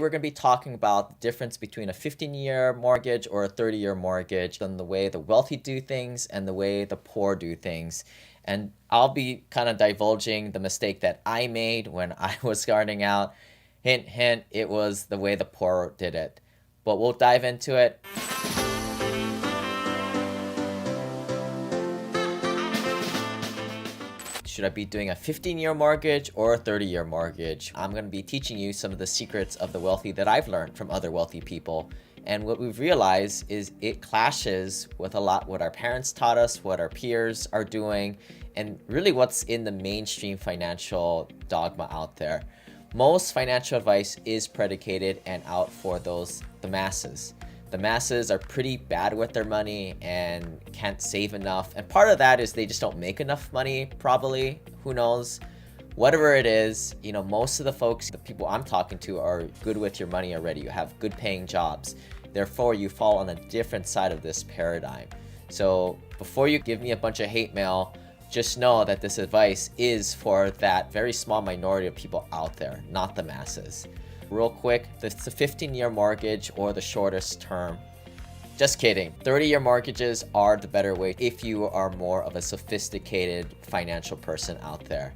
We're going to be talking about the difference between a 15-year mortgage or a 30-year mortgage and the way the wealthy do things and the way the poor do things. And I'll be kind of divulging the mistake that I made when I was starting out. Hint, hint, it was the way the poor did it. But we'll dive into it. Should I be doing a 15-year mortgage or a 30-year mortgage? I'm going to be teaching you some of the secrets of the wealthy that I've learned from other wealthy people. And what we've realized is it clashes with a lot what our parents taught us, what our peers are doing, and really what's in the mainstream financial dogma out there. Most financial advice is predicated and out for the masses. The masses are pretty bad with their money and can't save enough. And part of that is they just don't make enough money, probably. Who knows? Whatever it is, most of the folks, the people I'm talking to are good with your money already. You have good paying jobs. Therefore, you fall on a different side of this paradigm. So before you give me a bunch of hate mail, just know that this advice is for that very small minority of people out there, not the masses. Real quick, it's the 15-year mortgage or the shortest term. Just kidding. 30-year mortgages are the better way if you are more of a sophisticated financial person out there.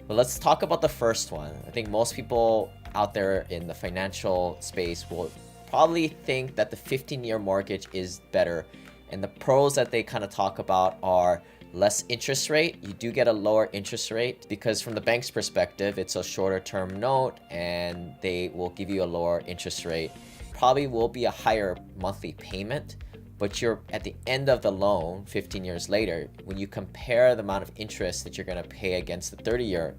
But let's talk about the first one. I think most people out there in the financial space will probably think that the 15-year mortgage is better. And the pros that they kind of talk about are less interest rate. You do get a lower interest rate because from the bank's perspective, it's a shorter term note and they will give you a lower interest rate. Probably will be a higher monthly payment, but you're at the end of the loan 15 years later, when you compare the amount of interest that you're going to pay against the 30-year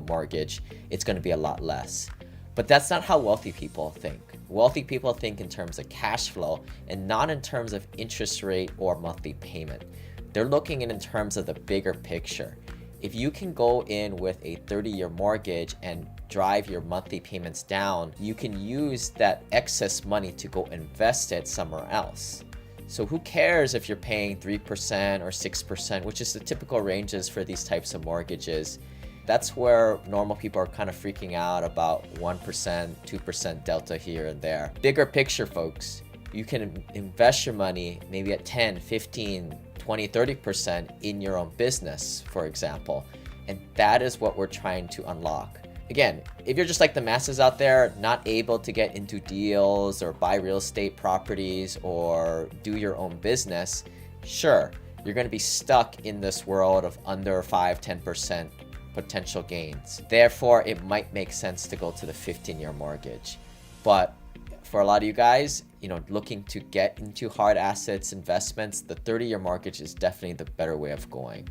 mortgage, it's going to be a lot less. But that's not how wealthy people think. Wealthy people think in terms of cash flow and not in terms of interest rate or monthly payment. They're looking in terms of the bigger picture. If you can go in with a 30-year mortgage and drive your monthly payments down, you can use that excess money to go invest it somewhere else. So who cares if you're paying 3% or 6%, which is the typical ranges for these types of mortgages. That's where normal people are kind of freaking out about 1%, 2% delta here and there. Bigger picture, folks. You can invest your money maybe at 10, 15, 20, 30% in your own business, for example. And that is what we're trying to unlock. Again, if you're just like the masses out there, not able to get into deals or buy real estate properties or do your own business, sure, you're going to be stuck in this world of under 5, 10% potential gains. Therefore, it might make sense to go to the 15-year mortgage. But for a lot of you guys, looking to get into hard assets, investments, the 30-year mortgage is definitely the better way of going.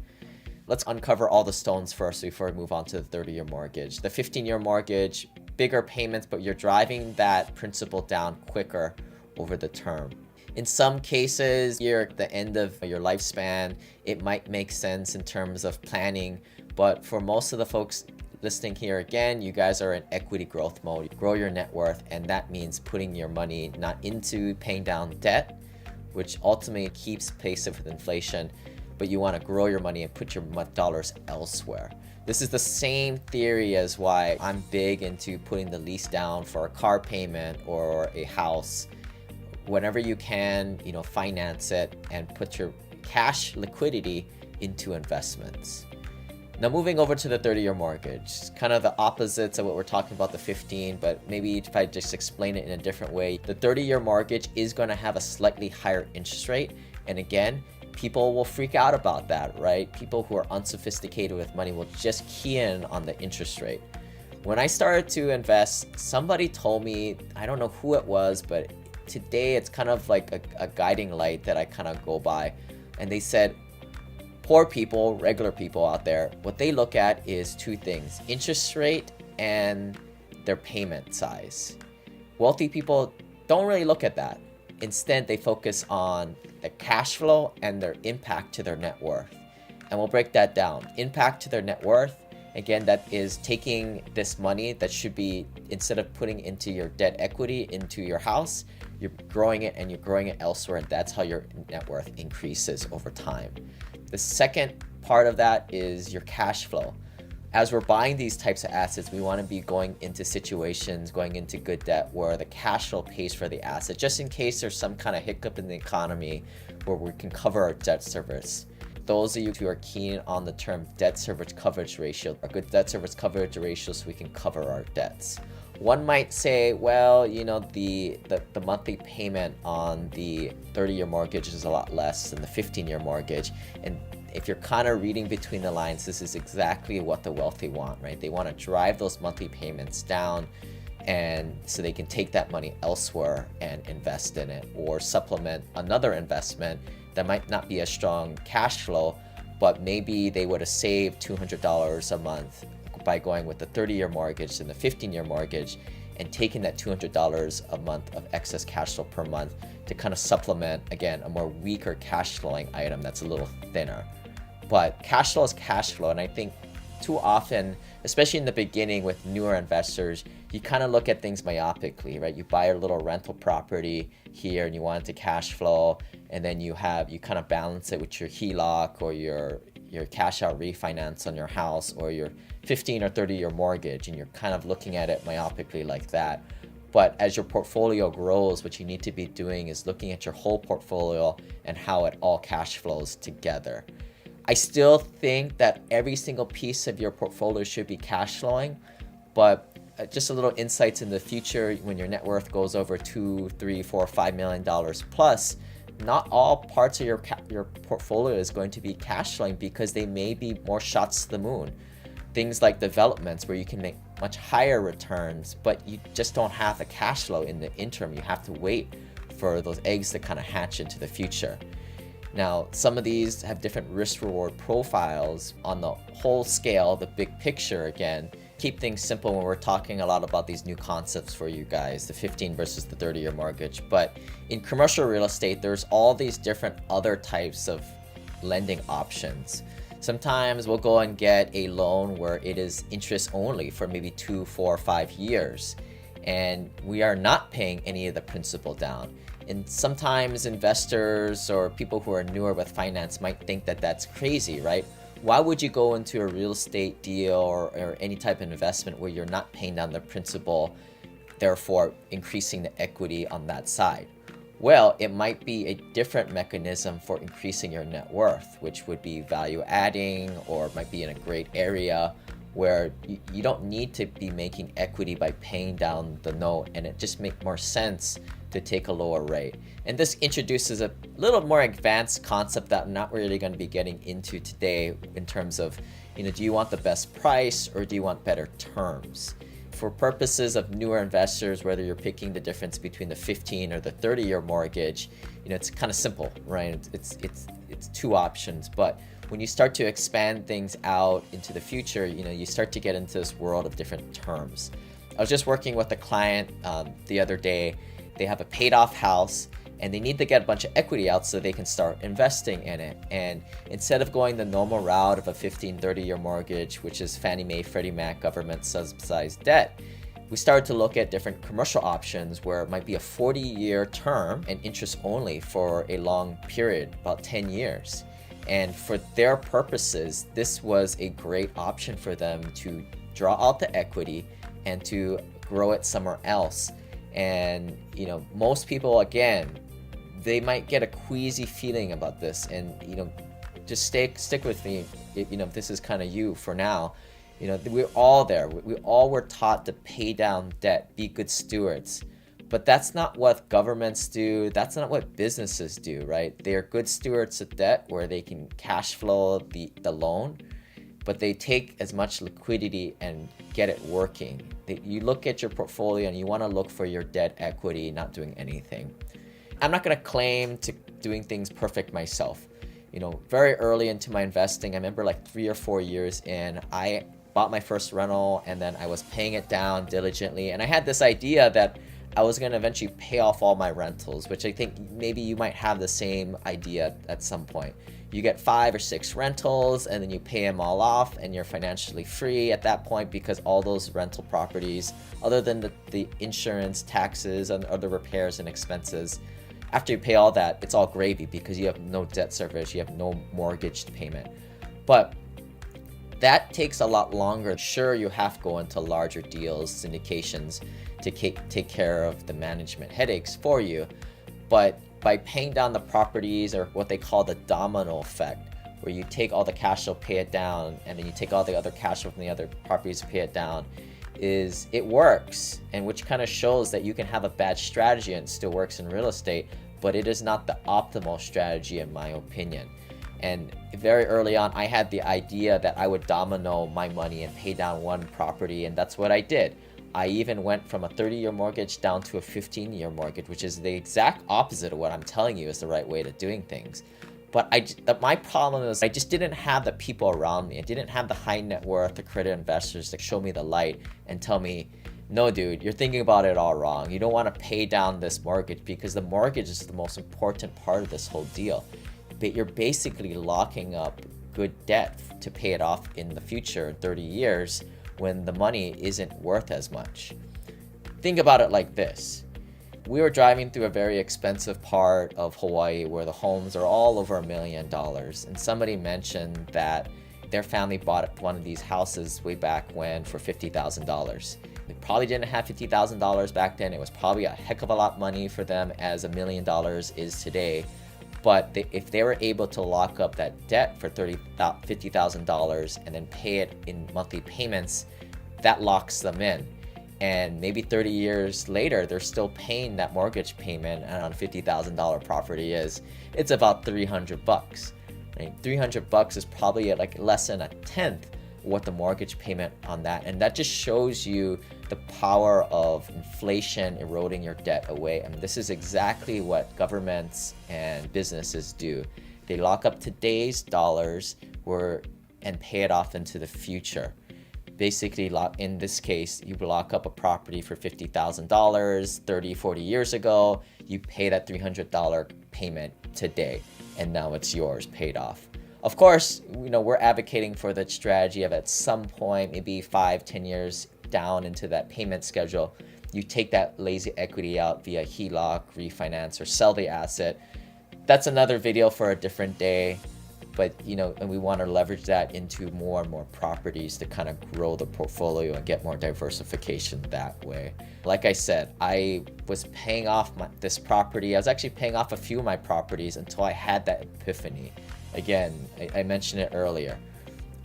Let's uncover all the stones first before we move on to the 30-year mortgage. The 15-year mortgage, bigger payments, but you're driving that principal down quicker over the term. In some cases, you're at the end of your lifespan. It might make sense in terms of planning, but for most of the folks listening here again, you guys are in equity growth mode. You grow your net worth, and that means putting your money not into paying down debt, which ultimately keeps pace with inflation, but you want to grow your money and put your dollars elsewhere. This is the same theory as why I'm big into putting the lease down for a car payment or a house. Whenever you can, finance it and put your cash liquidity into investments. Now moving over to the 30-year mortgage, kind of the opposites of what we're talking about the 15, but maybe if I just explain it in a different way, the 30-year mortgage is going to have a slightly higher interest rate. And again, people will freak out about that, right? People who are unsophisticated with money will just key in on the interest rate. When I started to invest, somebody told me, I don't know who it was, but today it's kind of like a guiding light that I kind of go by. And they said, poor people, regular people out there, what they look at is two things: interest rate and their payment size. Wealthy people don't really look at that. Instead, they focus on the cash flow and their impact to their net worth. And we'll break that down. Impact to their net worth, again, that is taking this money that should be, instead of putting into your debt equity into your house, you're growing it and you're growing it elsewhere, and that's how your net worth increases over time. The second part of that is your cash flow. As we're buying these types of assets, we want to be going into situations, going into good debt where the cash flow pays for the asset, just in case there's some kind of hiccup in the economy where we can cover our debt service. Those of you who are keen on the term debt service coverage ratio, a good debt service coverage ratio so we can cover our debts. One might say, well, you know, the monthly payment on the 30-year mortgage is a lot less than the 15-year mortgage. And if you're kind of reading between the lines, this is exactly what the wealthy want, right? They want to drive those monthly payments down, and so they can take that money elsewhere and invest in it or supplement another investment that might not be a strong cash flow, but maybe they would have saved $200 a month by going with the 30-year mortgage and the 15-year mortgage and taking that $200 a month of excess cash flow per month to kind of supplement, again, a more weaker cash flowing item that's a little thinner. But cash flow is cash flow, and I think too often, especially in the beginning with newer investors, you kind of look at things myopically, right? You buy a little rental property here and you want it to cash flow, and then you kind of balance it with your HELOC or your cash out refinance on your house or your 15 or 30-year mortgage, and you're kind of looking at it myopically like that. But as your portfolio grows, what you need to be doing is looking at your whole portfolio and how it all cash flows together. I still think that every single piece of your portfolio should be cash flowing, but just a little insights in the future, when your net worth goes over $2, $3, $4, $5 million plus, not all parts of your portfolio is going to be cash flowing because they may be more shots to the moon. Things like developments where you can make much higher returns, but you just don't have the cash flow in the interim. You have to wait for those eggs to kind of hatch into the future. Now, some of these have different risk-reward profiles on the whole scale, the big picture again. Keep things simple when we're talking a lot about these new concepts for you guys, the 15 versus the 30-year mortgage. But in commercial real estate, there's all these different other types of lending options. Sometimes we'll go and get a loan where it is interest only for maybe 2, 4, 5 years, and we are not paying any of the principal down. And sometimes investors or people who are newer with finance might think that that's crazy, right? Why would you go into a real estate deal or any type of investment where you're not paying down the principal, therefore increasing the equity on that side? Well, it might be a different mechanism for increasing your net worth, which would be value adding, or might be in a great area where you don't need to be making equity by paying down the note, and it just makes more sense to take a lower rate. And this introduces a little more advanced concept that I'm not really going to be getting into today in terms of, do you want the best price or do you want better terms? For purposes of newer investors, whether you're picking the difference between the 15 or the 30-year mortgage, it's kind of simple, right? It's two options. But when you start to expand things out into the future, you start to get into this world of different terms. I was just working with a client the other day. They have a paid off house and they need to get a bunch of equity out so they can start investing in it. And instead of going the normal route of a 15, 30-year mortgage, which is Fannie Mae, Freddie Mac government subsidized debt, we started to look at different commercial options where it might be a 40-year term and interest only for a long period, about 10 years. And for their purposes, this was a great option for them to draw out the equity and to grow it somewhere else. And most people, again, they might get a queasy feeling about this, and just stick with me if this is kind of you for now. We're all there. We all were taught to pay down debt, be good stewards, but that's not what governments do. That's not what businesses do, right? They are good stewards of debt where they can cash flow the loan, but they take as much liquidity and get it working. You look at your portfolio and you want to look for your debt equity, not doing anything. I'm not going to claim to doing things perfect myself. Very early into my investing, I remember like 3 or 4 years in, I bought my first rental and then I was paying it down diligently. And I had this idea that I was going to eventually pay off all my rentals, which I think maybe you might have the same idea at some point. You get 5 or 6 rentals and then you pay them all off and you're financially free at that point because all those rental properties, other than the insurance, taxes, and other repairs and expenses, after you pay all that, it's all gravy because you have no debt service, you have no mortgage payment. But That takes a lot longer. Sure, you have to go into larger deals, syndications, to take care of the management headaches for you. But by paying down the properties, or what they call the domino effect, where you take all the cash flow, pay it down, and then you take all the other cash flow from the other properties, pay it down, it works. And which kind of shows that you can have a bad strategy and it still works in real estate, but it is not the optimal strategy in my opinion. And very early on, I had the idea that I would domino my money and pay down one property, and that's what I did. I even went from a 30-year mortgage down to a 15-year mortgage, which is the exact opposite of what I'm telling you is the right way to doing things. But my problem is I just didn't have the people around me. I didn't have the high net worth, the credit investors that show me the light and tell me, no, dude, you're thinking about it all wrong. You don't want to pay down this mortgage because the mortgage is the most important part of this whole deal. But you're basically locking up good debt to pay it off in the future, 30 years, when the money isn't worth as much. Think about it like this. We were driving through a very expensive part of Hawaii where the homes are all over $1 million. And somebody mentioned that their family bought one of these houses way back when for $50,000. They probably didn't have $50,000 back then. It was probably a heck of a lot of money for them as $1 million is today. But if they were able to lock up that debt for $50,000 and then pay it in monthly payments, that locks them in. And maybe 30 years later, they're still paying that mortgage payment on a $50,000 property it's about $300. Right? $300 is probably like less than a tenth what the mortgage payment on that. And that just shows you the power of inflation eroding your debt away. And this is exactly what governments and businesses do. They lock up today's dollars and pay it off into the future. Basically, in this case, you lock up a property for $50,000 30, 40 years ago. You pay that $300 payment today, and now it's yours, paid off. Of course, we're advocating for the strategy of at some point, maybe 5-10 years down into that payment schedule, you take that lazy equity out via HELOC, refinance, or sell the asset. That's another video for a different day. But, and we want to leverage that into more and more properties to kind of grow the portfolio and get more diversification that way. Like I said, I was paying off this property. I was actually paying off a few of my properties until I had that epiphany. Again, I mentioned it earlier.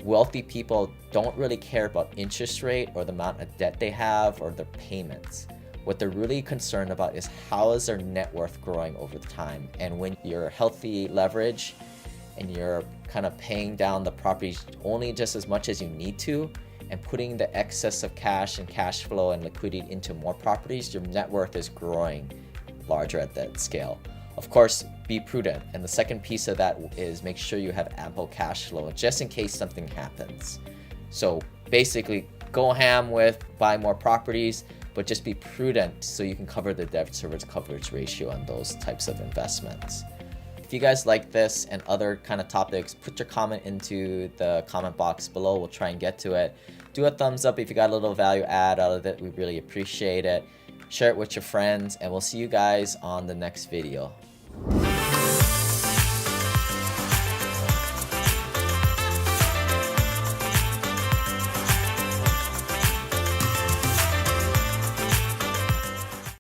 Wealthy people don't really care about interest rate or the amount of debt they have or their payments. What they're really concerned about is how is their net worth growing over time. And when you're healthy leverage, and you're kind of paying down the properties only just as much as you need to and putting the excess of cash and cash flow and liquidity into more properties, your net worth is growing larger at that scale. Of course, be prudent. And the second piece of that is make sure you have ample cash flow just in case something happens. So basically, go ham with buy more properties, but just be prudent so you can cover the debt service coverage ratio on those types of investments. If you guys like this and other kind of topics, put your comment into the comment box below. We'll try and get to it. Do a thumbs up if you got a little value add out of it. We really appreciate it. Share it with your friends, and we'll see you guys on the next video.